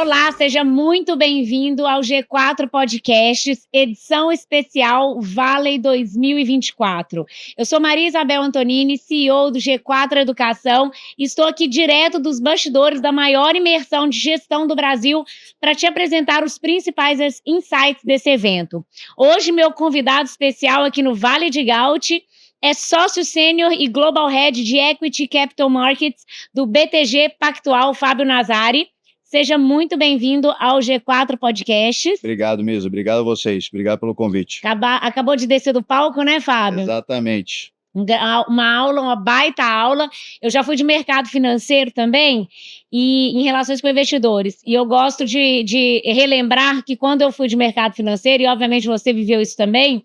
Olá, seja muito bem-vindo ao G4 Podcasts, edição especial Valley 2024. Eu sou Maria Isabel Antonini, CEO do G4 Educação, e estou aqui direto dos bastidores da maior imersão de gestão do Brasil para te apresentar os principais insights desse evento. Hoje, meu convidado especial aqui no Vale de Gaut é sócio sênior e Global Head de Equity Capital Markets do BTG Pactual, Fábio Nazari. Seja muito bem-vindo ao G4 Podcasts. Obrigado mesmo, obrigado a vocês, obrigado pelo convite. Acabou de descer do palco, né, Fábio? Exatamente. Uma baita aula. Eu já fui de mercado financeiro também, e em relações com investidores. E eu gosto de relembrar que quando eu fui de mercado financeiro, e obviamente você viveu isso também,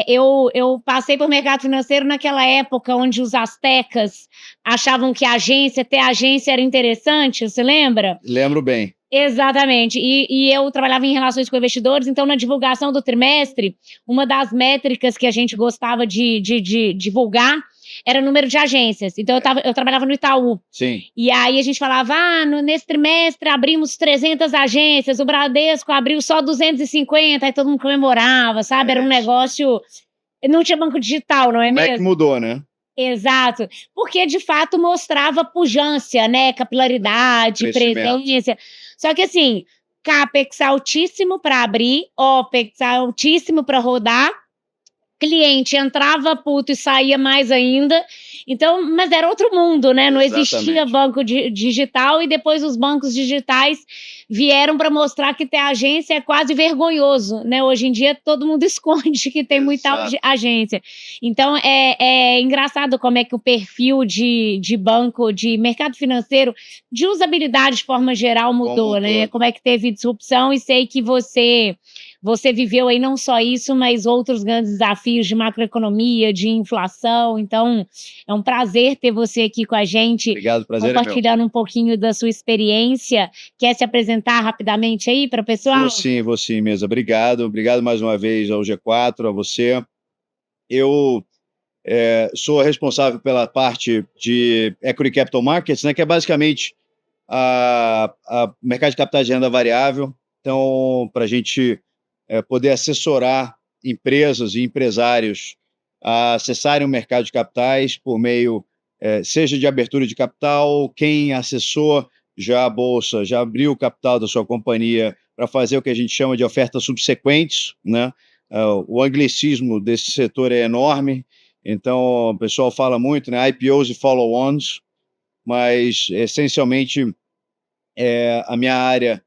eu passei por mercado financeiro naquela época onde os astecas achavam que ter agência era interessante, você lembra? Lembro bem. Exatamente, e eu trabalhava em relações com investidores, então na divulgação do trimestre, uma das métricas que a gente gostava de divulgar era o número de agências. Então eu trabalhava no Itaú. Sim. E aí a gente falava, nesse trimestre abrimos 300 agências, o Bradesco abriu só 250, aí todo mundo comemorava, sabe? Era um negócio... Não tinha banco digital, não é mesmo? Como é que mudou, né? Exato, porque de fato mostrava pujança, né? Capilaridade, presença. Só que assim, CAPEX altíssimo para abrir, OPEX altíssimo para rodar, cliente entrava puto e saía mais ainda. Então, mas era outro mundo, né? Não existia banco digital, e depois os bancos digitais vieram para mostrar que ter agência é quase vergonhoso, né? Hoje em dia todo mundo esconde que tem muita agência. Então é engraçado como é que o perfil de banco, de mercado financeiro, de usabilidade de forma geral mudou, né? Como é que teve disrupção, e sei que você viveu aí não só isso, mas outros grandes desafios de macroeconomia, de inflação. Então, é um prazer ter você aqui com a gente. Obrigado, prazer compartilhando um pouquinho da sua experiência. Quer se apresentar rapidamente aí para o pessoal? Vou sim, Mesa. Obrigado mais uma vez ao G4, a você. Eu sou responsável pela parte de Equity Capital Markets, né, que é basicamente a mercado de capitais de renda variável. Então, para a gente poder assessorar empresas e empresários a acessarem o mercado de capitais por meio, seja de abertura de capital, quem acessou já a bolsa, já abriu o capital da sua companhia para fazer o que a gente chama de ofertas subsequentes, né? O anglicismo desse setor é enorme, então o pessoal fala muito, né? IPOs e follow-ons, mas essencialmente a minha área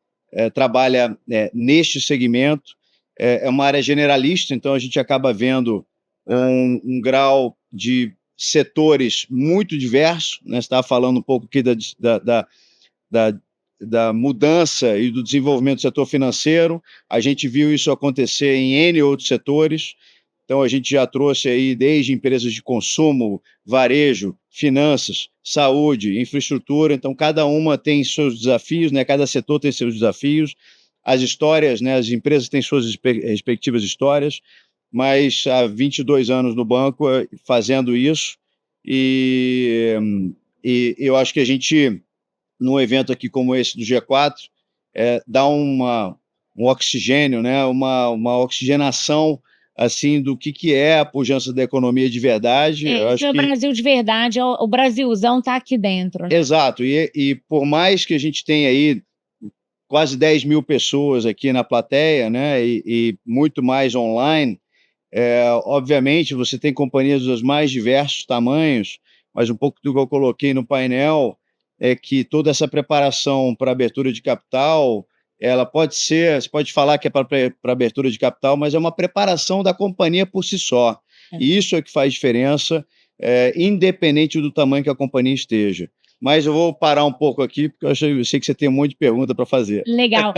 trabalha neste segmento. É uma área generalista, então a gente acaba vendo um grau de setores muito diverso, né? Você estava falando um pouco aqui da mudança e do desenvolvimento do setor financeiro. A gente viu isso acontecer em N outros setores. Então a gente já trouxe aí desde empresas de consumo, varejo, finanças, saúde, infraestrutura. Então cada uma tem seus desafios, né? Cada setor tem seus desafios. As histórias, né? As empresas têm suas respectivas histórias, mas há 22 anos no banco fazendo isso, e eu acho que a gente, num evento aqui como esse do G4, dá um oxigênio, né? uma oxigenação assim, do que é a pujança da economia de verdade. Eu acho que o Brasil de verdade, o Brasilzão está aqui dentro. Exato, e por mais que a gente tenha aí quase 10 mil pessoas aqui na plateia, né, e muito mais online, obviamente você tem companhias dos mais diversos tamanhos, mas um pouco do que eu coloquei no painel é que toda essa preparação para abertura de capital, ela pode ser, você pode falar que é para abertura de capital, mas é uma preparação da companhia por si só. E isso é que faz diferença, independente do tamanho que a companhia esteja. Mas eu vou parar um pouco aqui, porque eu sei que você tem um monte de pergunta para fazer. Legal.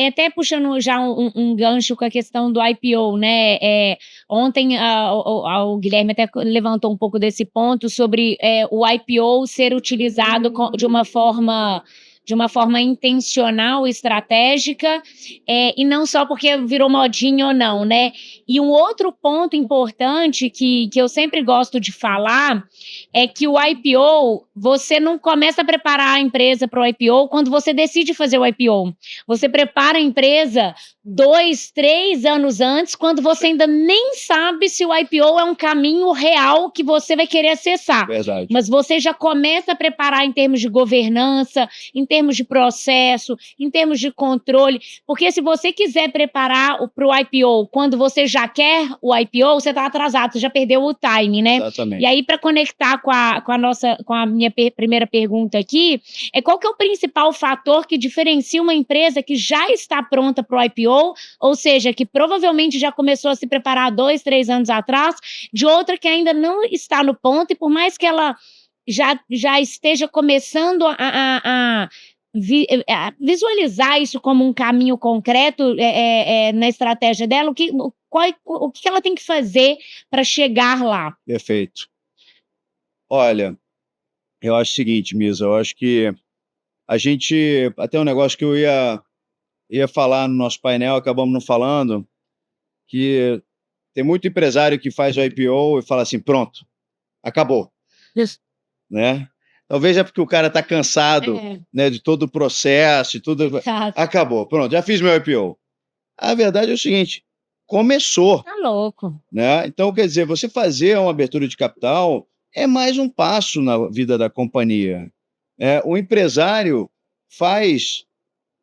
Até puxando já um gancho com a questão do IPO, né? Ontem o Guilherme até levantou um pouco desse ponto sobre o IPO ser utilizado de uma forma de uma forma intencional, estratégica, e não só porque virou modinha ou não, né. E um outro ponto importante que eu sempre gosto de falar, é que o IPO, você não começa a preparar a empresa para o IPO quando você decide fazer o IPO. Você prepara a empresa 2, 3 anos antes, quando você ainda nem sabe se o IPO é um caminho real que você vai querer acessar. Verdade. Mas você já começa a preparar em termos de governança, em termos de processo, em termos de controle, porque se você quiser preparar para o IPO quando você já quer o IPO, você está atrasado, você já perdeu o time, né? Exatamente. E aí, para conectar com a minha primeira pergunta aqui, qual que é o principal fator que diferencia uma empresa que já está pronta para o IPO, ou seja, que provavelmente já começou a se preparar 2, 3 anos atrás, de outra que ainda não está no ponto, e por mais que ela já esteja começando a visualizar isso como um caminho concreto na estratégia dela, o que ela tem que fazer para chegar lá? Perfeito. Olha, eu acho o seguinte, Misa, eu acho que a gente, até um negócio que eu ia falar no nosso painel, acabamos não falando, que tem muito empresário que faz o IPO e fala assim, pronto, acabou, Isso. né? Talvez é porque o cara está cansado, né, de todo o processo e tudo. Exato. Acabou, pronto, já fiz meu IPO. A verdade é o seguinte, começou. Tá louco. Né? Então, quer dizer, você fazer uma abertura de capital é mais um passo na vida da companhia. O empresário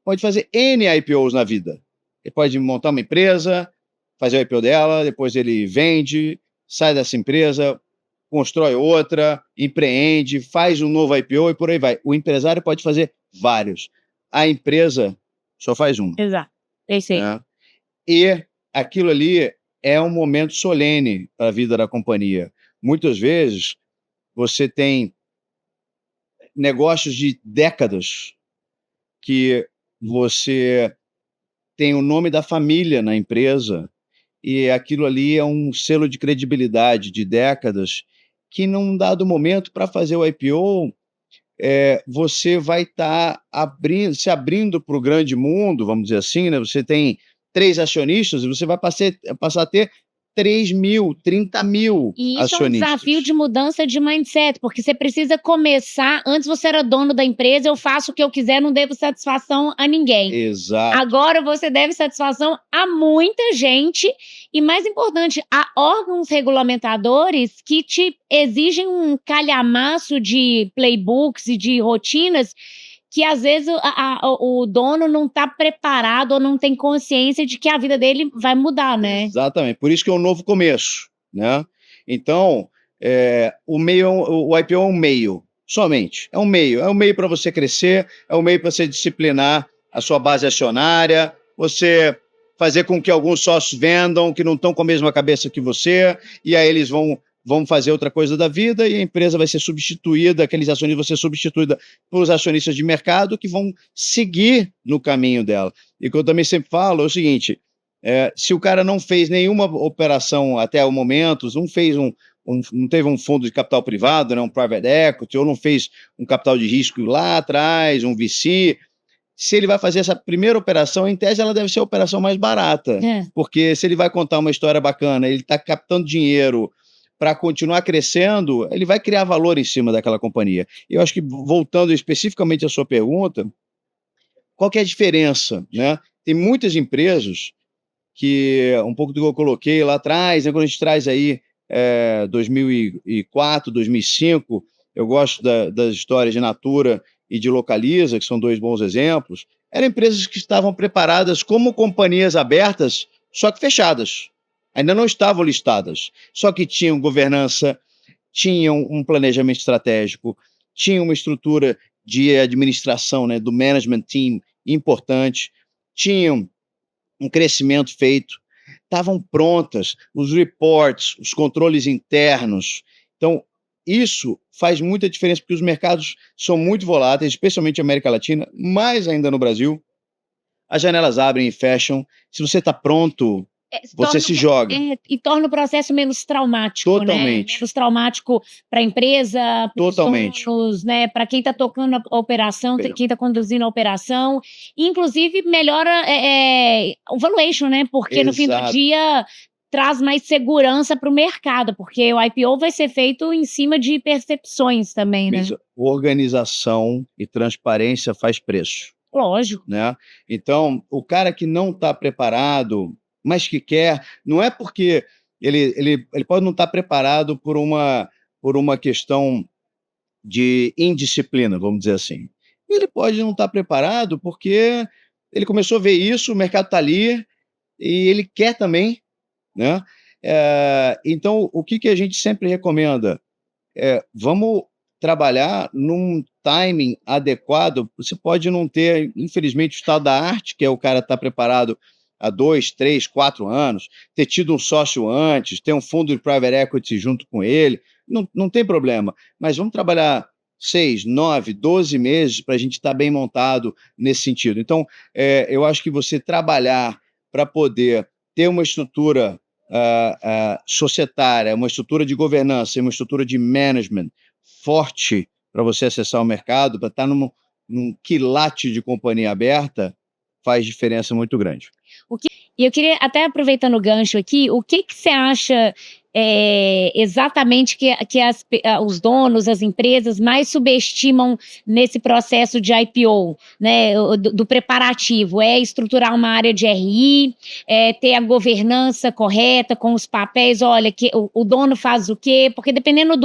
pode fazer N IPOs na vida. Ele pode montar uma empresa, fazer o IPO dela, depois ele vende, sai dessa empresa, constrói outra, empreende, faz um novo IPO e por aí vai. O empresário pode fazer vários. A empresa só faz um. Exato. Esse aí. Né? E aquilo ali é um momento solene para a vida da companhia. Muitas vezes, você tem negócios de décadas que você tem o nome da família na empresa e aquilo ali é um selo de credibilidade de décadas que, num dado momento, para fazer o IPO, você vai estar se abrindo para o grande mundo, vamos dizer assim, né? Você tem 3 acionistas e você vai passar a ter 3.000, 30.000 E isso acionistas. É um desafio de mudança de mindset, porque você precisa começar, antes você era dono da empresa, eu faço o que eu quiser, não devo satisfação a ninguém. Exato. Agora você deve satisfação a muita gente e, mais importante, a órgãos regulamentadores que te exigem um calhamaço de playbooks e de rotinas que às vezes o dono não está preparado ou não tem consciência de que a vida dele vai mudar, né? Exatamente, por isso que é um novo começo, né? Então, o IPO é um meio, somente, é um meio para você crescer, é um meio para você disciplinar a sua base acionária, você fazer com que alguns sócios vendam, que não estão com a mesma cabeça que você, e aí eles vão fazer outra coisa da vida e a empresa vai ser substituída, aqueles acionistas vão ser substituídos pelos acionistas de mercado que vão seguir no caminho dela. E o que eu também sempre falo é o seguinte, se o cara não fez nenhuma operação até o momento, não teve um fundo de capital privado, né, um private equity, ou não fez um capital de risco lá atrás, um VC, se ele vai fazer essa primeira operação, em tese ela deve ser a operação mais barata, porque se ele vai contar uma história bacana, ele está captando dinheiro para continuar crescendo, ele vai criar valor em cima daquela companhia. Eu acho que, voltando especificamente à sua pergunta, qual que é a diferença, né? Tem muitas empresas que, um pouco do que eu coloquei lá atrás, né, quando a gente traz aí 2004, 2005, eu gosto das histórias de Natura e de Localiza, que são 2 bons exemplos, eram empresas que estavam preparadas como companhias abertas, só que fechadas. Ainda não estavam listadas, só que tinham governança, tinham um planejamento estratégico, tinham uma estrutura de administração, né, do management team importante, tinham um crescimento feito, estavam prontas, os reports, os controles internos. Então, isso faz muita diferença, porque os mercados são muito voláteis, especialmente na América Latina, mais ainda no Brasil. As janelas abrem e fecham. Se você está pronto, você se joga. E torna o processo menos traumático, né? Totalmente. Menos traumático para a empresa, para os Totalmente. donos, né? Para quem está tocando a operação, quem está conduzindo a operação. Inclusive, melhora o valuation, né? Porque no fim do dia traz mais segurança para o mercado, porque o IPO vai ser feito em cima de percepções também, né? Organização e transparência faz preço. Lógico. Né? Então, o cara que não está preparado, mas que quer, não é porque ele pode não estar preparado por uma questão de indisciplina, vamos dizer assim. Ele pode não estar preparado porque ele começou a ver isso, o mercado está ali e ele quer também, né? Então, o que a gente sempre recomenda? Vamos trabalhar num timing adequado. Você pode não ter, infelizmente, o estado da arte, que é o cara estar preparado há 2, 3, 4 anos, ter tido um sócio antes, ter um fundo de private equity junto com ele, não tem problema. Mas vamos trabalhar 6, 9, 12 meses para a gente estar bem montado nesse sentido. Então, eu acho que você trabalhar para poder ter uma estrutura societária, uma estrutura de governança, uma estrutura de management forte para você acessar o mercado, para estar num quilate de companhia aberta, faz diferença muito grande. E eu queria, até aproveitando o gancho aqui, o que você acha exatamente que os donos, as empresas mais subestimam nesse processo de IPO, né, do preparativo? É estruturar uma área de RI, ter a governança correta com os papéis, olha, que o dono faz o quê? Porque dependendo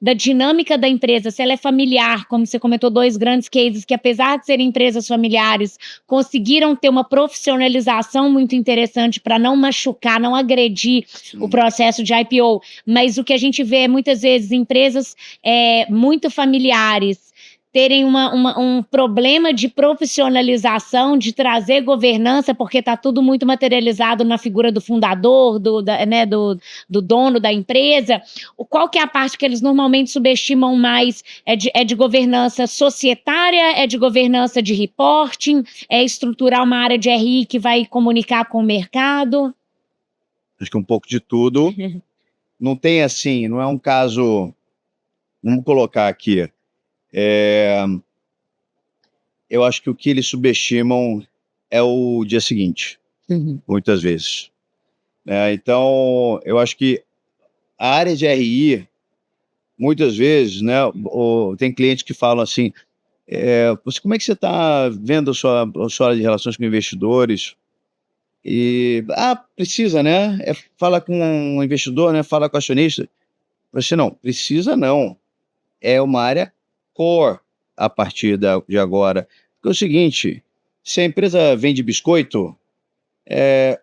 da dinâmica da empresa, se ela é familiar, como você comentou, 2 grandes cases que, apesar de serem empresas familiares, conseguiram ter uma profissionalização muito interessante para não machucar, não agredir o processo de IPO. Mas o que a gente vê é muitas vezes empresas muito familiares terem um problema de profissionalização, de trazer governança, porque está tudo muito materializado na figura do fundador, do dono da empresa. Qual que é a parte que eles normalmente subestimam mais? É de governança societária? É de governança de reporting? É estruturar uma área de RI que vai comunicar com o mercado? Acho que um pouco de tudo. Não tem assim, não é um caso. Vamos colocar aqui. Eu acho que o que eles subestimam é o dia seguinte, muitas vezes. Então, eu acho que a área de RI, muitas vezes, né, tem clientes que falam assim: como é que você está vendo a sua área de relações com investidores? E precisa, né? Fala com um investidor, né? Fala com o acionista. Você não precisa, não. É uma área core a partir de agora. Porque é o seguinte: se a empresa vende biscoito,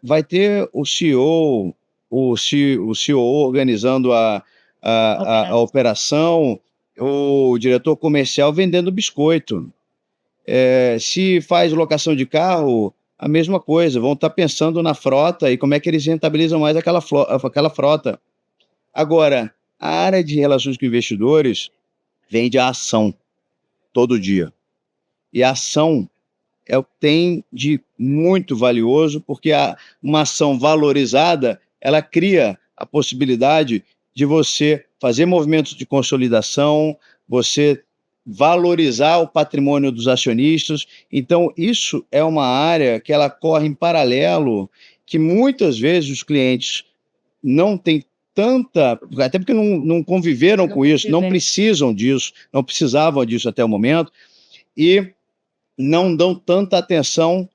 vai ter o CEO, o CEO organizando a operação, o diretor comercial vendendo biscoito. Se faz locação de carro, a mesma coisa, vão estar pensando na frota e como é que eles rentabilizam mais aquela frota. Agora, a área de relações com investidores vende a ação todo dia. E a ação é o que tem de muito valioso, porque uma ação valorizada, ela cria a possibilidade de você fazer movimentos de consolidação, você valorizar o patrimônio dos acionistas. Então, isso é uma área que ela corre em paralelo, que muitas vezes os clientes não têm tanta, até porque não conviveram com isso, não precisam disso, não precisavam disso até o momento, e não dão tanta atenção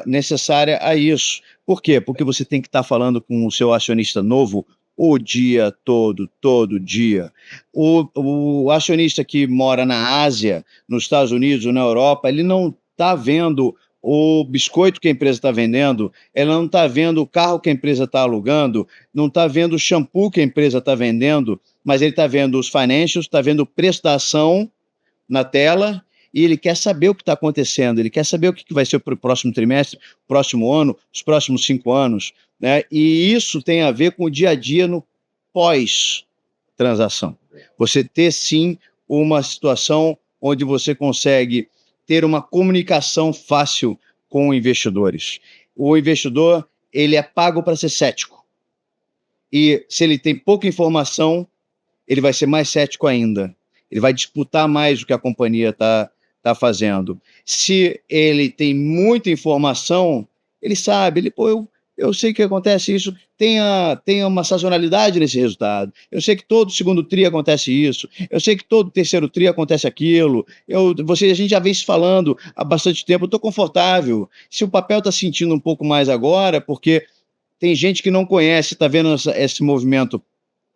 necessária a isso. Por quê? Porque você tem que estar falando com o seu acionista novo o dia todo dia. O acionista que mora na Ásia, nos Estados Unidos ou na Europa, ele não está vendo o biscoito que a empresa está vendendo, ela não está vendo o carro que a empresa está alugando, não está vendo o shampoo que a empresa está vendendo, mas ele está vendo os financials, está vendo o preço da ação na tela, e ele quer saber o que está acontecendo, ele quer saber o que vai ser para o próximo trimestre, próximo ano, os próximos 5 anos, né? E isso tem a ver com o dia a dia no pós-transação. Você ter, sim, uma situação onde você consegue ter uma comunicação fácil com investidores. O investidor, ele é pago para ser cético. E se ele tem pouca informação, ele vai ser mais cético ainda. Ele vai disputar mais o que a companhia está fazendo. Se ele tem muita informação, ele sabe, eu sei que acontece isso, tem uma sazonalidade nesse resultado. Eu sei que todo segundo tri acontece isso. Eu sei que todo terceiro tri acontece aquilo. A gente já vem se falando há bastante tempo. Eu estou confortável. Se o papel está sentindo um pouco mais agora, porque tem gente que não conhece, está vendo esse movimento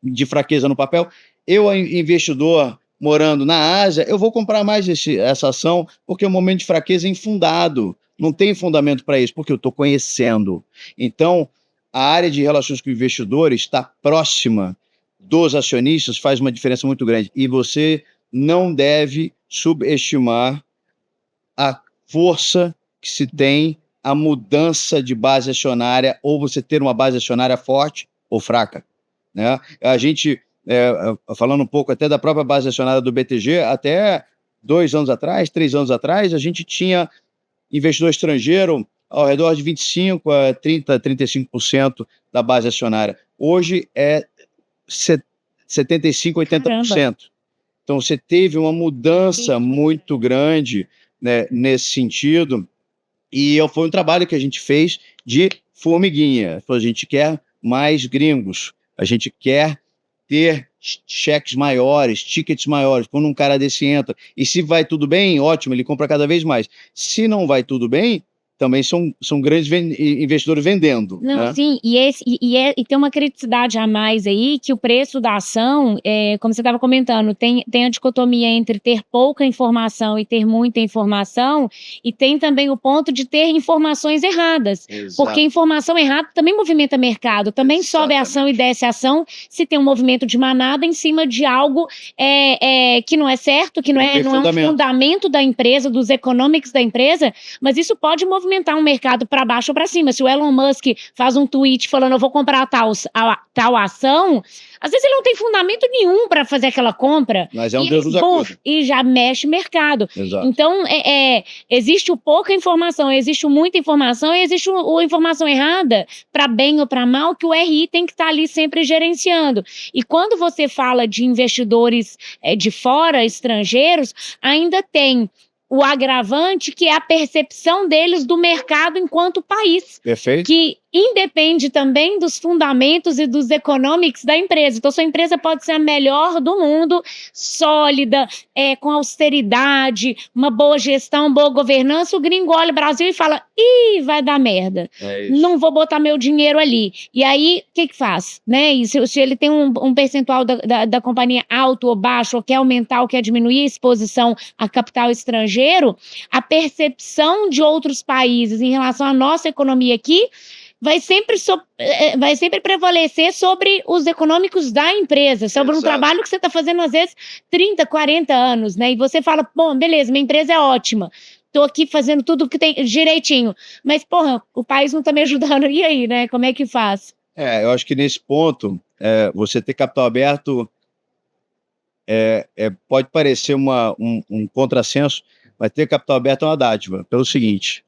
de fraqueza no papel. Eu, investidor morando na Ásia, eu vou comprar mais essa ação, porque é um momento de fraqueza infundado. Não tem fundamento para isso, porque eu estou conhecendo. Então, a área de relações com investidores está próxima dos acionistas, faz uma diferença muito grande. E você não deve subestimar a força que se tem a mudança de base acionária, ou você ter uma base acionária forte ou fraca, né? A gente, falando um pouco até da própria base acionária do BTG, até 2 anos atrás, 3 anos atrás, a gente tinha investidor estrangeiro ao redor de 25% a 30%, 35% da base acionária. Hoje é 75%, 80%. Caramba. Então, você teve uma mudança muito grande, né, nesse sentido, e foi um trabalho que a gente fez de formiguinha. A gente quer mais gringos, a gente quer ter cheques maiores, tickets maiores. Quando um cara desse entra, e se vai tudo bem, ótimo, ele compra cada vez mais. Se não vai tudo bem, também são grandes investidores vendendo. Não, né? Sim, e tem uma criticidade a mais aí, que o preço da ação, como você estava comentando, tem a dicotomia entre ter pouca informação e ter muita informação, e tem também o ponto de ter informações erradas. Exato. Porque informação errada também movimenta mercado, também Exatamente. Sobe a ação e desce a ação, se tem um movimento de manada em cima de algo que não é certo, que não é um fundamento da empresa, dos economics da empresa, mas isso pode movimentar um mercado para baixo ou para cima. Se o Elon Musk faz um tweet falando eu vou comprar tal ação, às vezes ele não tem fundamento nenhum para fazer aquela compra. Mas é um Deus nos acuda. E já mexe mercado. Exato. Então, existe pouca informação, existe muita informação e existe a informação errada, para bem ou para mal, que o RI tem que estar ali sempre gerenciando. E quando você fala de investidores de fora, estrangeiros, ainda tem o agravante, que é a percepção deles do mercado enquanto país. Perfeito. Que independe também dos fundamentos e dos economics da empresa. Então, sua empresa pode ser a melhor do mundo, sólida, com austeridade, uma boa gestão, boa governança. O gringo olha o Brasil e fala, ih, vai dar merda. Não vou botar meu dinheiro ali. E aí, o que faz? Né? E se ele tem um percentual da companhia alto ou baixo, ou quer aumentar ou quer diminuir a exposição a capital estrangeiro, a percepção de outros países em relação à nossa economia aqui vai sempre prevalecer sobre os econômicos da empresa, sobre Exato. Um trabalho que você está fazendo, às vezes, 30, 40 anos, né? E você fala, bom, beleza, minha empresa é ótima, estou aqui fazendo tudo que tem direitinho, mas, porra, o país não está me ajudando, e aí, né? Como é que faz? Eu acho que nesse ponto, você ter capital aberto pode parecer um contrassenso, mas ter capital aberto é uma dádiva, pelo seguinte,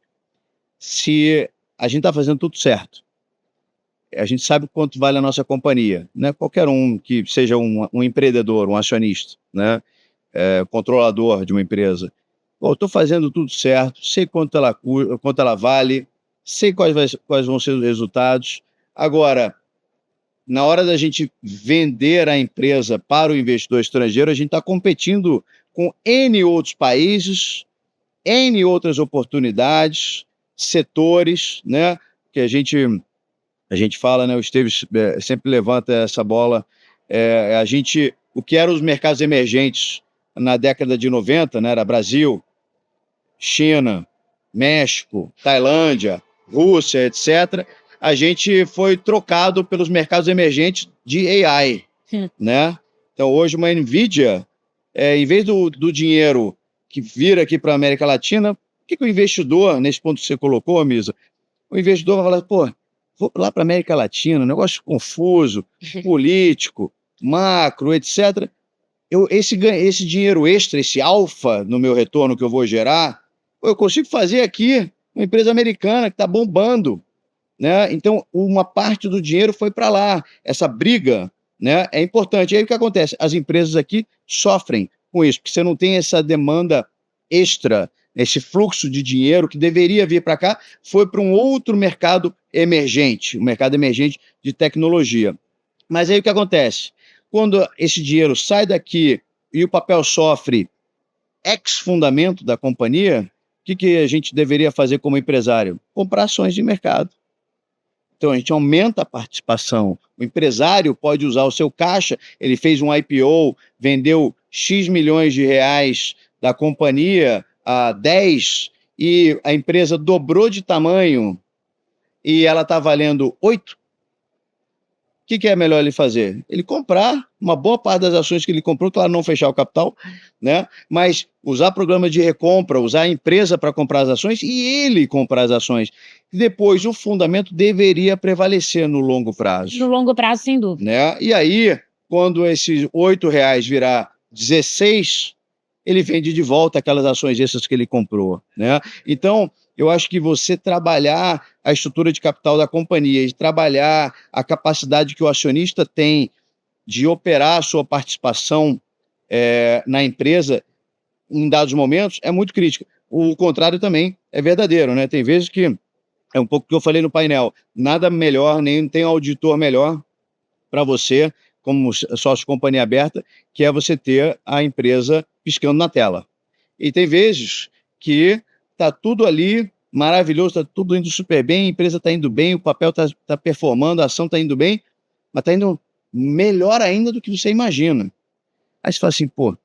se a gente está fazendo tudo certo, a gente sabe quanto vale a nossa companhia, né? Qualquer um que seja um empreendedor, um acionista, né? Controlador de uma empresa. Bom, estou fazendo tudo certo, sei quanto ela vale, sei quais vão ser os resultados. Agora, na hora da gente vender a empresa para o investidor estrangeiro, a gente está competindo com N outros países, N outras oportunidades, setores, né? Que a gente fala, né? O Esteves sempre levanta essa bola. O que eram os mercados emergentes na década de 90, né? Era Brasil, China, México, Tailândia, Rússia, etc. A gente foi trocado pelos mercados emergentes de AI, né? Então, hoje, uma NVIDIA, em vez do dinheiro que vira aqui para a América Latina, o que o investidor, nesse ponto que você colocou, Misa, o investidor vai falar, pô, vou lá para a América Latina, um negócio confuso, político, macro, etc. Esse dinheiro extra, esse alfa no meu retorno que eu vou gerar, eu consigo fazer aqui uma empresa americana que está bombando, né? Então, uma parte do dinheiro foi para lá. Essa briga, né, é importante. E aí o que acontece? As empresas aqui sofrem com isso, porque você não tem essa demanda extra, esse fluxo de dinheiro que deveria vir para cá, foi para um outro mercado emergente, o mercado emergente de tecnologia. Mas aí o que acontece? Quando esse dinheiro sai daqui e o papel sofre ex-fundamento da companhia, o que a gente deveria fazer como empresário? Comprar ações de mercado. Então, a gente aumenta a participação. O empresário pode usar o seu caixa, ele fez um IPO, vendeu X milhões de reais da companhia a 10 e a empresa dobrou de tamanho e ela está valendo 8. O que é melhor ele fazer? Ele comprar uma boa parte das ações que ele comprou, claro, não fechar o capital, né? Mas usar programa de recompra, usar a empresa para comprar as ações e ele comprar as ações. Depois, o fundamento deveria prevalecer no longo prazo. No longo prazo, sem dúvida. Né? E aí, quando esses R$8 virar 16, ele vende de volta aquelas ações extras que ele comprou. Né? Então, eu acho que você trabalhar a estrutura de capital da companhia e trabalhar a capacidade que o acionista tem de operar a sua participação na empresa em dados momentos é muito crítica. O contrário também é verdadeiro, né? Tem vezes que, é um pouco o que eu falei no painel, nada melhor, nem tem auditor melhor para você, como sócio de companhia aberta, que é você ter a empresa piscando na tela. E tem vezes que está tudo ali maravilhoso, está tudo indo super bem, a empresa está indo bem, o papel está performando, a ação está indo bem, mas está indo melhor ainda do que você imagina. Aí você fala assim, pô,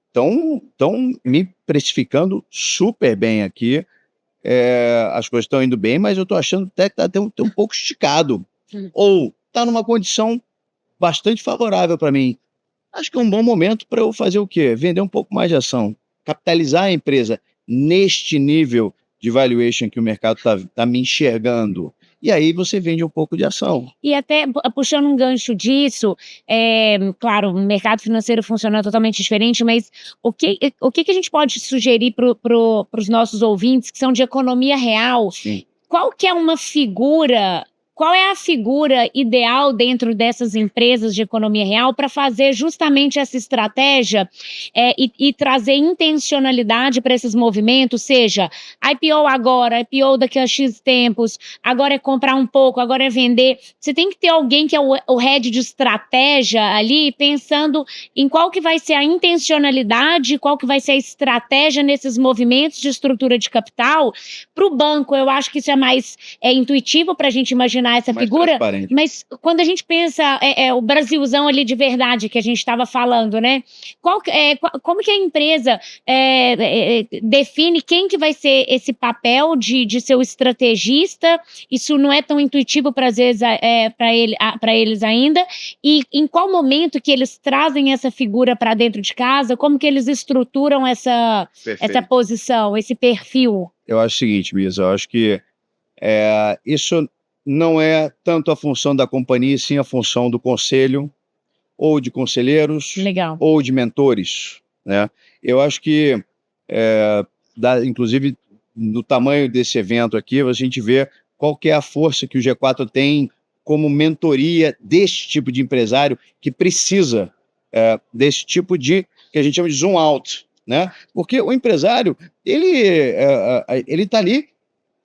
estão me precificando super bem aqui, as coisas estão indo bem, mas eu estou achando até que está um pouco esticado. Ou está numa condição bastante favorável para mim. Acho que é um bom momento para eu fazer o quê? Vender um pouco mais de ação, capitalizar a empresa neste nível de valuation que o mercado está me enxergando. E aí você vende um pouco de ação. E até puxando um gancho disso, claro, o mercado financeiro funciona totalmente diferente, mas o que a gente pode sugerir para os nossos ouvintes que são de economia real? Sim. Qual é a figura ideal dentro dessas empresas de economia real para fazer justamente essa estratégia e trazer intencionalidade para esses movimentos, seja IPO agora, IPO daqui a X tempos, agora é comprar um pouco, agora é vender. Você tem que ter alguém que é o head de estratégia ali, pensando em qual que vai ser a intencionalidade, qual que vai ser a estratégia nesses movimentos de estrutura de capital. Para o banco, eu acho que isso é mais intuitivo para a gente imaginar essa Mais figura, transparente. mas quando a gente pensa o Brasilzão ali de verdade que a gente estava falando, né? Como que a empresa define quem que vai ser esse papel de ser o estrategista? Isso não é tão intuitivo para vezes para eles ainda. E em qual momento que eles trazem essa figura para dentro de casa? Como que eles estruturam essa posição, esse perfil? Eu acho o seguinte, Misa, eu acho que isso não é tanto a função da companhia, sim a função do conselho, ou de conselheiros, Legal. ou de mentores, né? Eu acho que, inclusive, no tamanho desse evento aqui, a gente vê qual que é a força que o G4 tem como mentoria desse tipo de empresário que precisa desse tipo de, que a gente chama de zoom out, né? Porque o empresário, ele está ali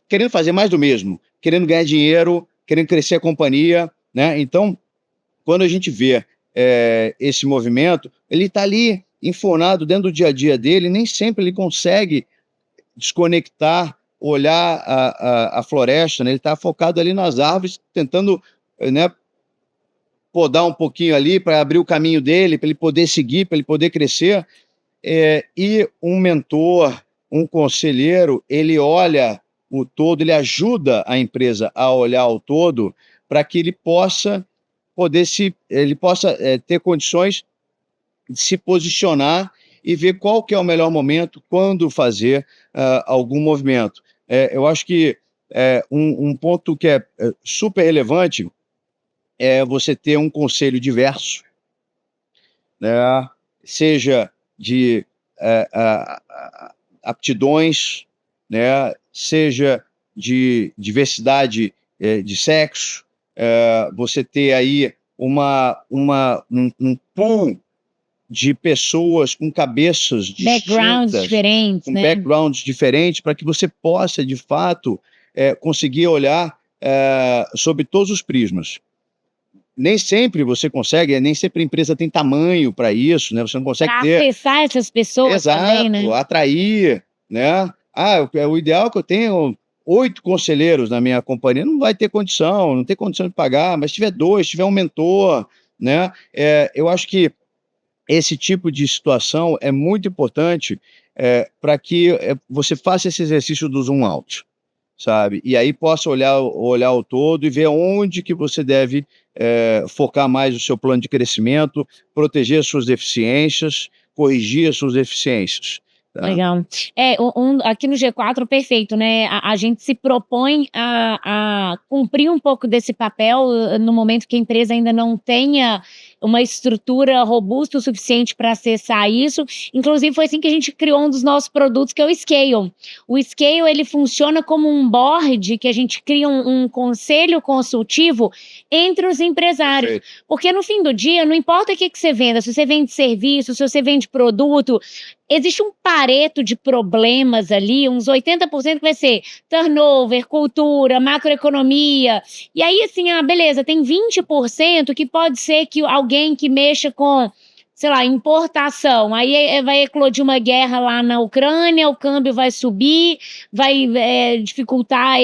querendo fazer mais do mesmo, querendo ganhar dinheiro, querendo crescer a companhia, né? Então, quando a gente vê esse movimento, ele está ali enfornado dentro do dia a dia dele, nem sempre ele consegue desconectar, olhar a floresta, né? Ele está focado ali nas árvores, tentando, né, podar um pouquinho ali para abrir o caminho dele, para ele poder seguir, para ele poder crescer. E um mentor, um conselheiro, ele olha o todo, ele ajuda a empresa a olhar o todo para que ele possa ter condições de se posicionar e ver qual que é o melhor momento, quando fazer algum movimento. Eu acho que um ponto que é super relevante é você ter um conselho diverso, né? Seja de aptidões, né? Seja de diversidade de sexo, você ter aí um pool de pessoas com cabeças backgrounds diferentes, com backgrounds diferentes, para que você possa, de fato, conseguir olhar sobre todos os prismas. Nem sempre você consegue, nem sempre a empresa tem tamanho para isso, né? Você não consegue ter... acessar essas pessoas também, né? Atrair, né? O ideal é que eu tenha 8 conselheiros na minha companhia, não vai ter condição, não tem condição de pagar, mas se tiver 2, se tiver um mentor, né? Eu acho que esse tipo de situação é muito importante para que você faça esse exercício do zoom out, sabe? E aí possa olhar o todo e ver onde que você deve focar mais o seu plano de crescimento, proteger as suas deficiências, corrigir as suas deficiências. Tá? Legal. Aqui no G4, perfeito, né? A gente se propõe a cumprir um pouco desse papel no momento que a empresa ainda não tenha uma estrutura robusta o suficiente para acessar isso. Inclusive, foi assim que a gente criou um dos nossos produtos, que é o Scale. O Scale, ele funciona como um board, que a gente cria um conselho consultivo entre os empresários. Perfeito. Porque no fim do dia, não importa o que você venda, se você vende serviço, se você vende produto, existe um pareto de problemas ali, uns 80% que vai ser turnover, cultura, macroeconomia. E aí, assim, beleza, tem 20% que pode ser que alguém que mexa com, sei lá, importação, aí vai eclodir uma guerra lá na Ucrânia, o câmbio vai subir, vai dificultar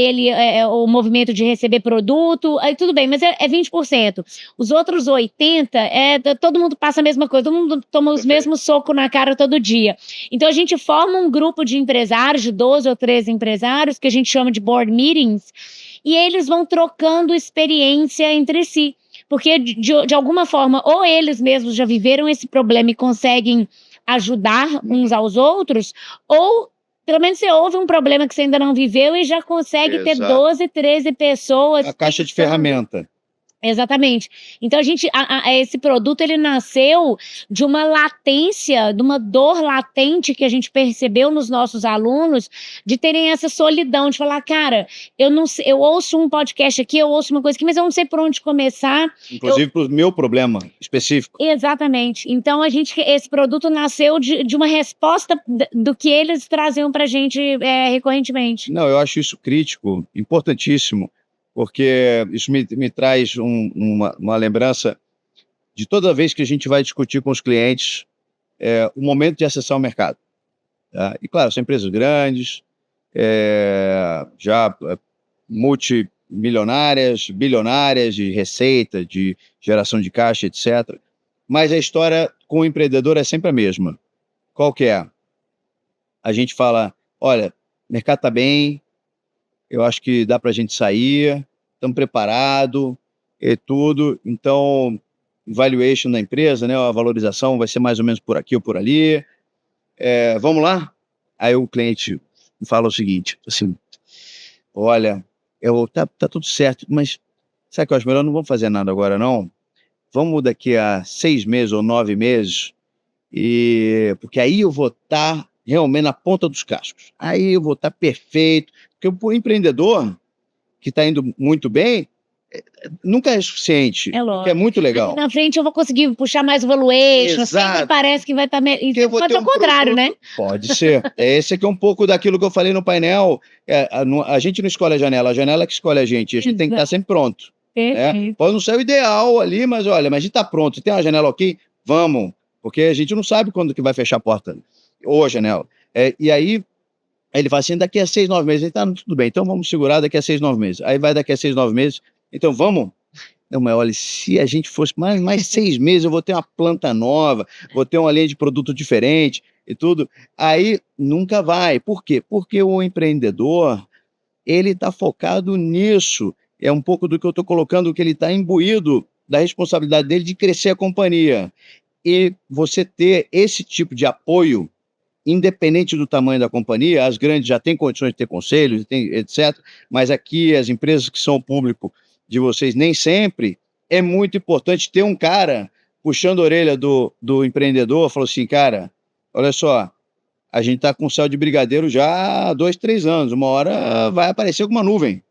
o movimento de receber produto, aí tudo bem, mas é 20%. Os outros 80%, todo mundo passa a mesma coisa, todo mundo toma os mesmos socos na cara todo dia. Então a gente forma um grupo de empresários, de 12 ou 13 empresários, que a gente chama de board meetings, e eles vão trocando experiência entre si. Porque, de alguma forma, ou eles mesmos já viveram esse problema e conseguem ajudar uns aos outros, ou pelo menos você ouve um problema que você ainda não viveu e já consegue ter 12, 13 pessoas. A caixa de ferramenta. Exatamente. Então esse produto ele nasceu de uma latência, de uma dor latente que a gente percebeu nos nossos alunos, de terem essa solidão, de falar, cara, eu não sei, eu ouço um podcast aqui, eu ouço uma coisa aqui, mas eu não sei por onde começar. Inclusive para o meu problema específico. Exatamente. Então esse produto nasceu de uma resposta do que eles traziam para a gente recorrentemente. Não, eu acho isso crítico, importantíssimo, porque isso me traz uma lembrança de toda vez que a gente vai discutir com os clientes o momento de acessar o mercado. Tá? E, claro, são empresas grandes, já multimilionárias, bilionárias de receita, de geração de caixa, etc. Mas a história com o empreendedor é sempre a mesma. Qual que é? A gente fala, olha, o mercado está bem, eu acho que dá para a gente sair, estamos preparados e tudo. Então, valuation da empresa, né, a valorização vai ser mais ou menos por aqui ou por ali. Vamos lá? Aí o cliente fala o seguinte, assim, olha, tá tudo certo, mas sabe o que eu acho melhor? Não vamos fazer nada agora, não. Vamos daqui a 6 meses ou 9 meses, porque aí eu vou estar realmente na ponta dos cascos. Aí eu vou estar perfeito. Porque o empreendedor que está indo muito bem, nunca é suficiente, porque é muito legal. Na frente eu vou conseguir puxar mais valuation, sempre parece que vai estar melhor. Pode ser o contrário, né? Pode ser. Esse aqui é um pouco daquilo que eu falei no painel. A gente não escolhe a janela é que escolhe a gente tem que estar sempre pronto. Pode não ser o ideal ali, mas olha, mas a gente está pronto. Tem uma janela aqui? Vamos. Porque a gente não sabe quando que vai fechar a porta ou a janela. E aí, ele fala assim, daqui a 6, 9 meses, ele tá tudo bem, então vamos segurar daqui a 6, 9 meses. Aí vai daqui a 6, 9 meses, então vamos? Não, mas olha, se a gente fosse mais 6 meses, eu vou ter uma planta nova, vou ter uma linha de produto diferente e tudo. Aí nunca vai. Por quê? Porque o empreendedor, ele está focado nisso. É um pouco do que eu estou colocando, que ele está imbuído da responsabilidade dele de crescer a companhia. E você ter esse tipo de apoio, independente do tamanho da companhia, as grandes já têm condições de ter conselhos, etc. Mas aqui, as empresas que são público de vocês, nem sempre, é muito importante ter um cara puxando a orelha do empreendedor, falou assim, cara, olha só, a gente está com céu de brigadeiro já há 2, 3 anos, uma hora vai aparecer alguma nuvem.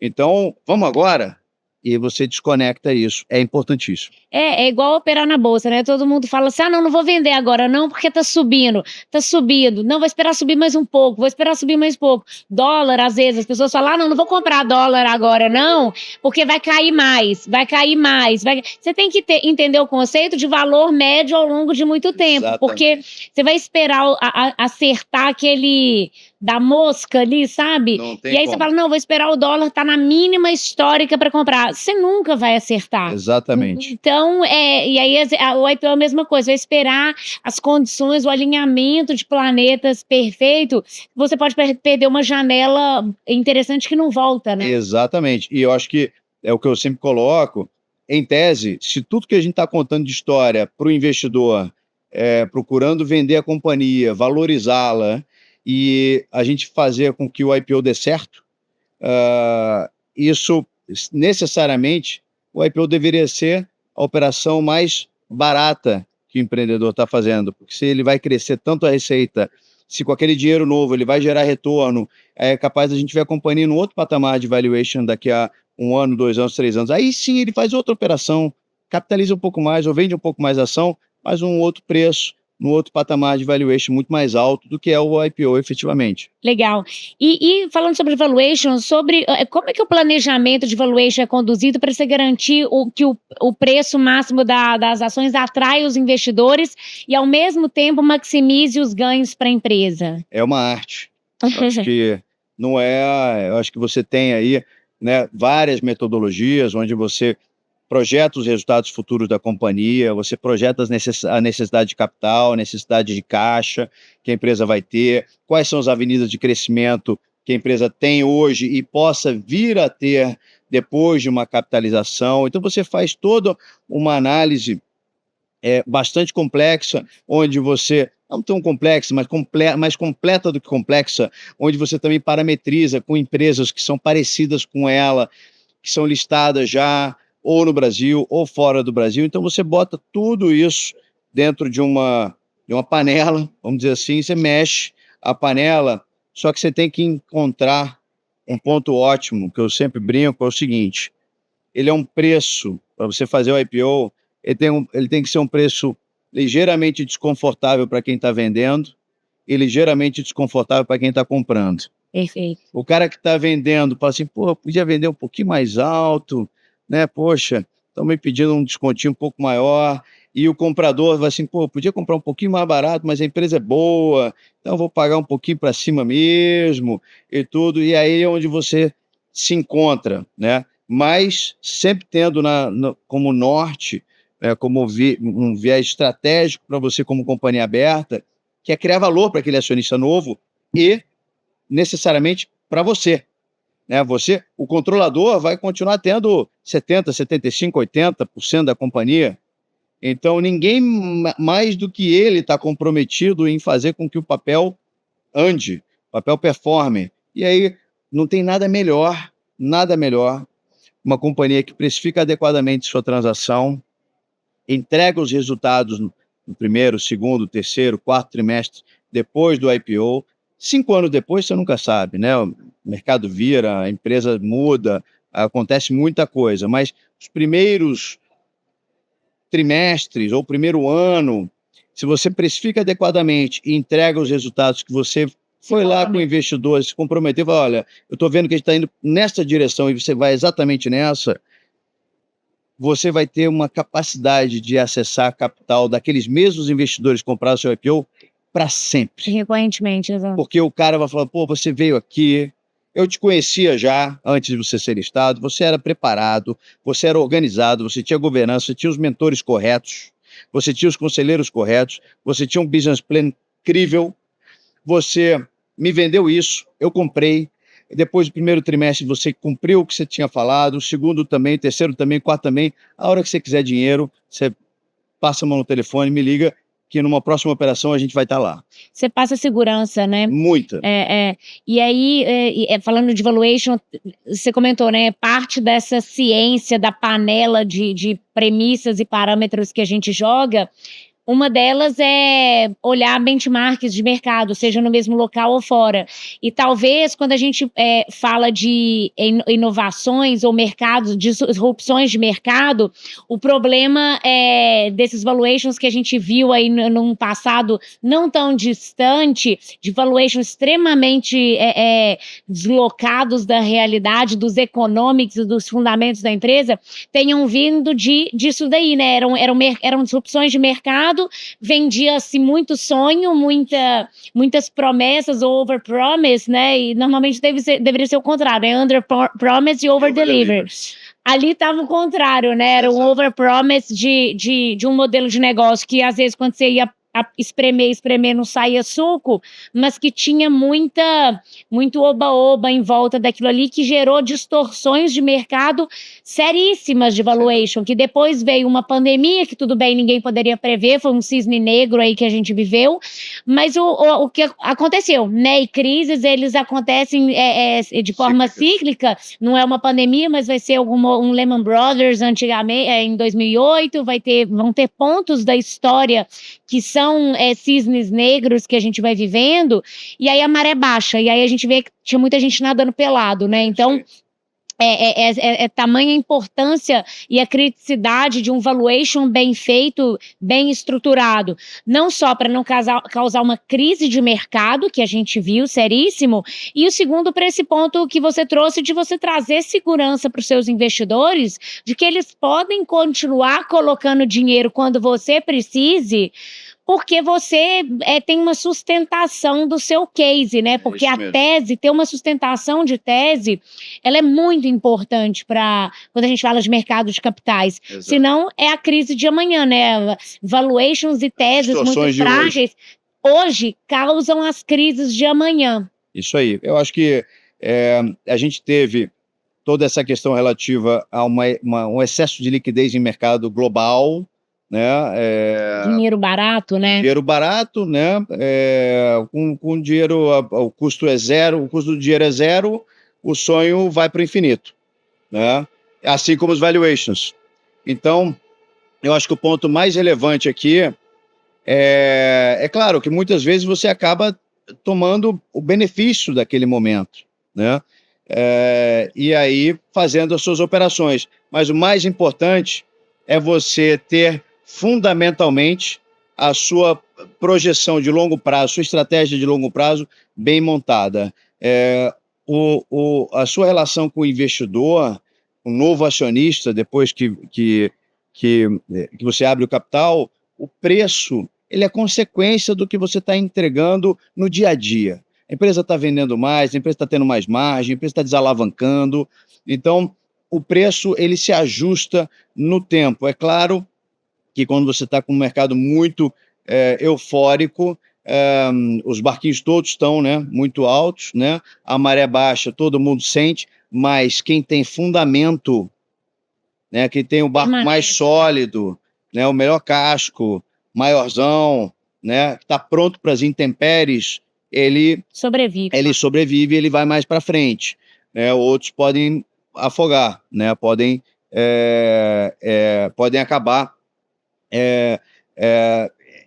Então, vamos agora? E você desconecta isso. É importantíssimo. É igual operar na bolsa, né? Todo mundo fala assim: "Ah, não vou vender agora não, porque tá subindo, tá subindo. Não, vou esperar subir mais um pouco, vou esperar subir mais pouco". Dólar, às vezes, as pessoas falam: "Ah, não vou comprar dólar agora não, porque vai cair mais, vai cair mais". Você tem que entender o conceito de valor médio ao longo de muito tempo, Exatamente. porque você vai esperar acertar aquele da mosca ali, sabe? Não tem E aí como. você fala: "Não, vou esperar o dólar tá na mínima histórica para comprar". Você nunca vai acertar. Exatamente. Então, e aí o IPO é a mesma coisa, vai esperar as condições, o alinhamento de planetas perfeito, você pode perder uma janela interessante que não volta, né? Exatamente. E eu acho que é o que eu sempre coloco, em tese, se tudo que a gente está contando de história para o investidor, procurando vender a companhia, valorizá-la, e a gente fazer com que o IPO dê certo, isso necessariamente, o IPO deveria ser a operação mais barata que o empreendedor está fazendo, porque se ele vai crescer tanto a receita, se com aquele dinheiro novo ele vai gerar retorno, é capaz da gente ver a companhia num outro patamar de valuation daqui a 1 ano, 2 anos, 3 anos. Aí sim ele faz outra operação, capitaliza um pouco mais ou vende um pouco mais a ação, faz um outro preço, num outro patamar de valuation muito mais alto do que é o IPO efetivamente. Legal. E falando sobre valuation, como é que o planejamento de valuation é conduzido para você garantir que o preço máximo das ações atrai os investidores e, ao mesmo tempo, maximize os ganhos para a empresa? É uma arte. Eu acho que não é. Eu acho que você tem aí, né, várias metodologias onde você projeta os resultados futuros da companhia, você projeta a necessidade de capital, a necessidade de caixa que a empresa vai ter, quais são as avenidas de crescimento que a empresa tem hoje e possa vir a ter depois de uma capitalização. Então você faz toda uma análise bastante complexa, onde você, não tão complexa, mas mais completa do que complexa, onde você também parametriza com empresas que são parecidas com ela, que são listadas já ou no Brasil ou fora do Brasil. Então você bota tudo isso dentro de uma panela, vamos dizer assim, você mexe a panela, só que você tem que encontrar um ponto ótimo, que eu sempre brinco, é o seguinte: ele é um preço, para você fazer o IPO, ele tem que ser um preço ligeiramente desconfortável para quem está vendendo e ligeiramente desconfortável para quem está comprando. Perfeito. O cara que está vendendo fala assim: pô, podia vender um pouquinho mais alto, né? Poxa, estão me pedindo um descontinho um pouco maior. E o comprador vai assim: pô, podia comprar um pouquinho mais barato, mas a empresa é boa, então eu vou pagar um pouquinho para cima mesmo e tudo. E aí é onde você se encontra, né? Mas sempre tendo como norte, como um viés estratégico para você como companhia aberta, que é criar valor para aquele acionista novo e necessariamente para você, né? Você, o controlador, vai continuar tendo 70, 75, 80% da companhia. Então ninguém mais do que ele está comprometido em fazer com que o papel ande, o papel performe. E aí não tem nada melhor, uma companhia que precifica adequadamente sua transação, entrega os resultados no primeiro, segundo, terceiro, quarto trimestre depois do IPO. 5 anos depois você nunca sabe, né? O mercado vira, a empresa muda, acontece muita coisa, mas os primeiros trimestres ou primeiro ano, se você precifica adequadamente e entrega os resultados que você foi lá com o investidor, se comprometeu, fala: olha, eu estou vendo que a gente está indo nessa direção e você vai exatamente nessa, você vai ter uma capacidade de acessar capital daqueles mesmos investidores que compraram seu IPO para sempre. Recorrentemente, exato. Porque o cara vai falar: pô, você veio aqui, eu te conhecia já antes de você ser listado, você era preparado, você era organizado, você tinha governança, você tinha os mentores corretos, você tinha os conselheiros corretos, você tinha um business plan incrível, você me vendeu isso, eu comprei. Depois do primeiro trimestre você cumpriu o que você tinha falado, o segundo também, terceiro também, quarto também. A hora que você quiser dinheiro, você passa a mão no telefone, me liga, que numa próxima operação a gente vai estar lá. Você passa segurança, né? Muita. E aí, falando de valuation, você comentou, né? Parte dessa ciência da panela de premissas e parâmetros que a gente joga Uma delas é olhar benchmarks de mercado, seja no mesmo local ou fora. E talvez, quando a gente fala de inovações ou mercados, disrupções de mercado, o problema desses valuations que a gente viu aí num passado não tão distante, de valuations extremamente deslocados da realidade, dos economics e dos fundamentos da empresa, tenham vindo disso daí, né? Eram disrupções de mercado, vendia-se muito sonho, muitas promessas, ou over-promise, né? E normalmente deveria ser o contrário, é under-promise e over-deliver. Ali estava o contrário, né? Era um over-promise de um modelo de negócio que, às vezes, quando você ia espremer, não saía suco, mas que tinha muito oba-oba em volta daquilo ali, que gerou distorções de mercado seríssimas de valuation, que depois veio uma pandemia, que tudo bem, ninguém poderia prever, foi um cisne negro aí que a gente viveu, mas o que aconteceu, né? E crises, eles acontecem de forma cíclica, não é uma pandemia, mas vai ser um Lehman Brothers antigamente, em 2008, vão ter pontos da história que são cisnes negros que a gente vai vivendo, e aí a maré baixa, e aí a gente vê que tinha muita gente nadando pelado, né? Então, tamanha a importância e a criticidade de um valuation bem feito, bem estruturado, não só para não causar uma crise de mercado, que a gente viu, seríssimo, e o segundo, para esse ponto que você trouxe, de você trazer segurança para os seus investidores, de que eles podem continuar colocando dinheiro quando você precise, porque você tem uma sustentação do seu case, né? Porque a tese, ter uma sustentação de tese, ela é muito importante quando a gente fala de mercado de capitais. Exato. Senão é a crise de amanhã, né? Valuations e teses muito frágeis hoje causam as crises de amanhã. Isso aí. Eu acho que a gente teve toda essa questão relativa a um excesso de liquidez em mercado global, né? Dinheiro barato, né? Dinheiro barato, né? Com dinheiro, o custo é zero, o custo do dinheiro é zero, o sonho vai para o infinito, né? Assim como os valuations. Então, eu acho que o ponto mais relevante aqui é claro que muitas vezes você acaba tomando o benefício daquele momento, né? E aí fazendo as suas operações. Mas o mais importante é você ter fundamentalmente a sua projeção de longo prazo, sua estratégia de longo prazo bem montada. A sua relação com o investidor, o novo acionista, depois que você abre o capital, o preço ele é consequência do que você está entregando no dia a dia. A empresa está vendendo mais, a empresa está tendo mais margem, a empresa está desalavancando. Então, o preço ele se ajusta no tempo. É claro que quando você está com um mercado muito eufórico, os barquinhos todos estão, né, muito altos, né? A maré baixa, todo mundo sente, mas quem tem fundamento, né, quem tem o barco mais sólido, né, o melhor casco, maiorzão, né, está pronto para as intempéries, ele sobrevive, ele vai mais para frente, né? Outros podem afogar, né? Podem acabar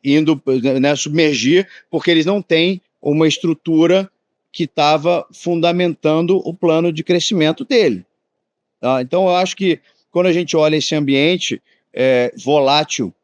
indo, né, submergir, porque eles não têm uma estrutura que estava fundamentando o plano de crescimento dele. Tá? Então, eu acho que quando a gente olha esse ambiente volátil,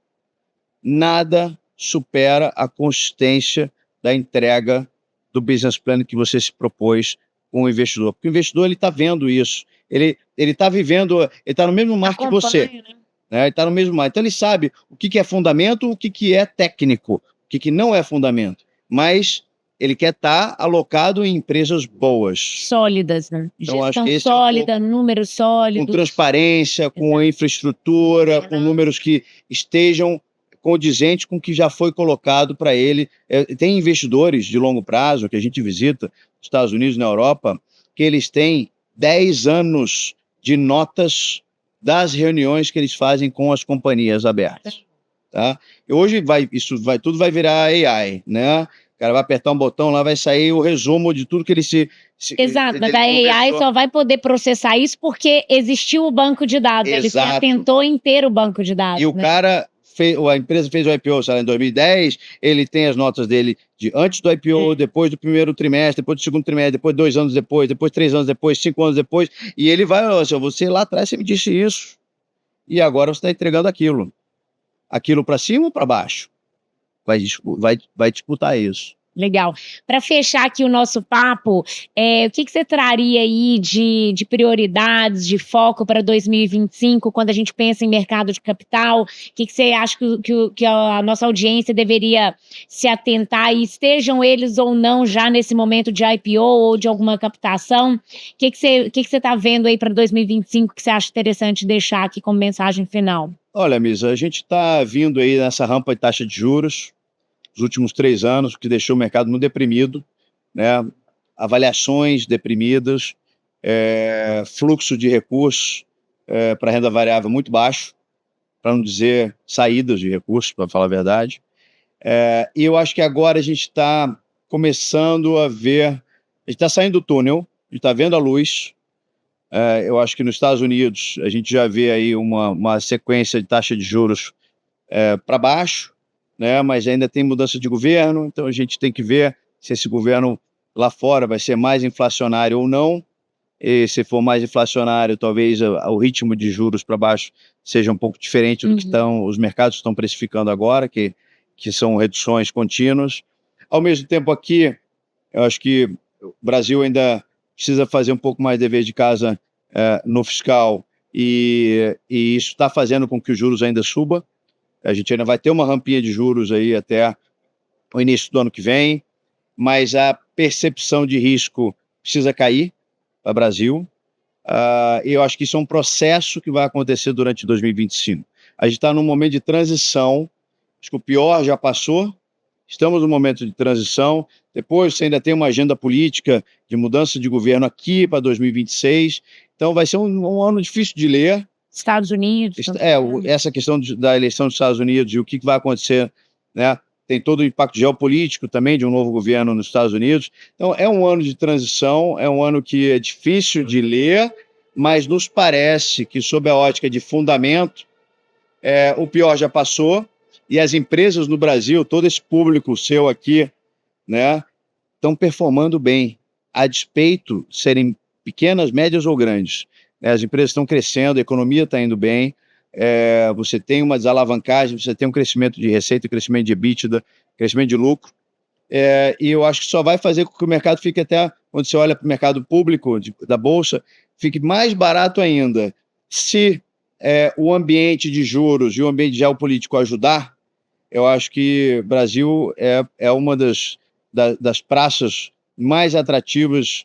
nada supera a consistência da entrega do business plan que você se propôs com o investidor. Porque o investidor está vendo isso, ele está vivendo, ele está no mesmo mar que você. Né? Ele está no mesmo mar. Então ele sabe o que é fundamento, o que é técnico, o que não é fundamento. Mas ele quer estar alocado em empresas boas. Sólidas, né? Então, gestão sólida, números sólidos. Com transparência, com infraestrutura, com números que estejam condizentes com o que já foi colocado para ele. Tem investidores de longo prazo que a gente visita nos Estados Unidos, na Europa, que eles têm 10 anos de notas das reuniões que eles fazem com as companhias abertas. Tá? E hoje tudo vai virar AI, né? O cara vai apertar um botão lá, vai sair o resumo de tudo que ele Exato, mas a AI só vai poder processar isso porque existiu o banco de dados. Exato. Ele se atentou em ter o banco de dados. E o cara a empresa fez o IPO, sei lá, em 2010, ele tem as notas dele de antes do IPO, depois do primeiro trimestre, depois do segundo trimestre, depois 2 anos depois 3 anos depois, 5 anos depois, e ele vai, assim, você lá atrás você me disse isso, e agora você está entregando aquilo para cima ou para baixo? Vai disputar isso. Legal. Para fechar aqui o nosso papo, o que você traria aí de prioridades, de foco para 2025, quando a gente pensa em mercado de capital? O que você acha que a nossa audiência deveria se atentar, e estejam eles ou não já nesse momento de IPO ou de alguma captação? O que você está vendo aí para 2025 que você acha interessante deixar aqui como mensagem final? Olha, Misa, a gente está vindo aí nessa rampa de taxa de juros, os últimos 3 anos, que deixou o mercado muito deprimido, né? Avaliações deprimidas, fluxo de recursos para renda variável muito baixo, para não dizer saídas de recursos, para falar a verdade. E eu acho que agora a gente está começando a ver, a gente está saindo do túnel, a gente está vendo a luz. Eu acho que nos Estados Unidos a gente já vê aí uma sequência de taxa de juros para baixo, né? Mas ainda tem mudança de governo, então a gente tem que ver se esse governo lá fora vai ser mais inflacionário ou não, e se for mais inflacionário, talvez o ritmo de juros para baixo seja um pouco diferente do que os mercados estão precificando agora, que são reduções contínuas. Ao mesmo tempo aqui, eu acho que o Brasil ainda precisa fazer um pouco mais de dever de casa no fiscal, e isso está fazendo com que os juros ainda suba. A gente ainda vai ter uma rampinha de juros aí até o início do ano que vem, mas a percepção de risco precisa cair para o Brasil. E eu acho que isso é um processo que vai acontecer durante 2025. A gente está num momento de transição, acho que o pior já passou, estamos num momento de transição. Depois você ainda tem uma agenda política de mudança de governo aqui para 2026, então vai ser um ano difícil de ler. Estados Unidos. Essa questão da eleição dos Estados Unidos e o que vai acontecer, né? Tem todo o impacto geopolítico também de um novo governo nos Estados Unidos. Então, é um ano de transição, é um ano que é difícil de ler, mas nos parece que, sob a ótica de fundamento, o pior já passou, e as empresas no Brasil, todo esse público seu aqui, né, estão performando bem, a despeito de serem pequenas, médias ou grandes. As empresas estão crescendo, a economia está indo bem, você tem uma desalavancagem, você tem um crescimento de receita, crescimento de EBITDA, crescimento de lucro, e eu acho que só vai fazer com que o mercado fique, até quando você olha para o mercado público da Bolsa, fique mais barato ainda. Se o ambiente de juros e o ambiente geopolítico ajudar, eu acho que o Brasil é uma das praças mais atrativas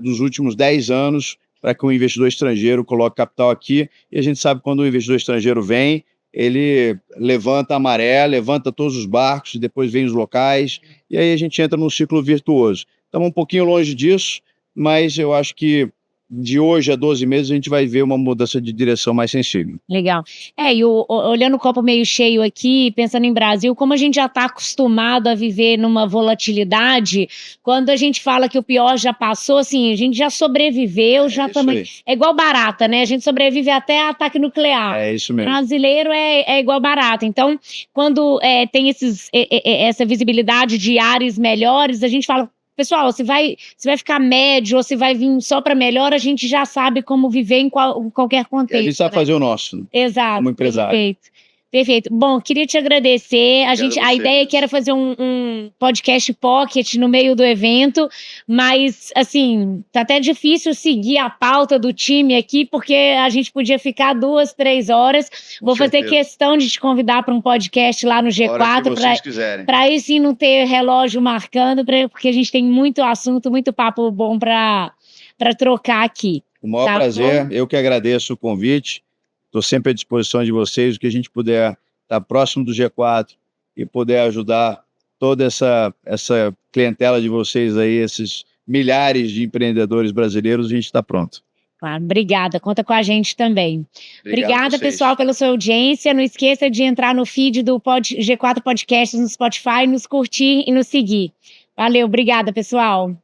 dos últimos 10 anos, para que um investidor estrangeiro coloque capital aqui, e a gente sabe que quando um investidor estrangeiro vem, ele levanta a maré, levanta todos os barcos, e depois vem os locais, e aí a gente entra num ciclo virtuoso. Estamos um pouquinho longe disso, mas eu acho que de hoje a 12 meses a gente vai ver uma mudança de direção mais sensível. Legal. E olhando o copo meio cheio aqui, pensando em Brasil, como a gente já está acostumado a viver numa volatilidade, quando a gente fala que o pior já passou, assim, a gente já sobreviveu, já também. É igual barata, né? A gente sobrevive até ataque nuclear. É isso mesmo. Brasileiro é igual barata. Então, quando tem essa visibilidade de áreas melhores, a gente fala, pessoal, se vai ficar médio ou se vai vir só para melhor, a gente já sabe como viver em qualquer contexto. A gente sabe fazer o nosso. Exato. Como empresário. Perfeito. Bom, queria te agradecer. A ideia aqui era fazer um podcast pocket no meio do evento, mas, assim, tá até difícil seguir a pauta do time aqui, porque a gente podia ficar 2, 3 horas. Vou fazer questão de te convidar para um podcast lá no G4, para aí sim não ter relógio marcando, porque a gente tem muito assunto, muito papo bom para trocar aqui. O maior prazer, eu que agradeço o convite. Estou sempre à disposição de vocês, o que a gente puder estar próximo do G4 e poder ajudar toda essa clientela de vocês aí, esses milhares de empreendedores brasileiros, a gente está pronto. Claro, obrigada, conta com a gente também. Obrigada, pessoal, pela sua audiência. Não esqueça de entrar no feed do G4 Podcasts no Spotify, nos curtir e nos seguir. Valeu, obrigada, pessoal.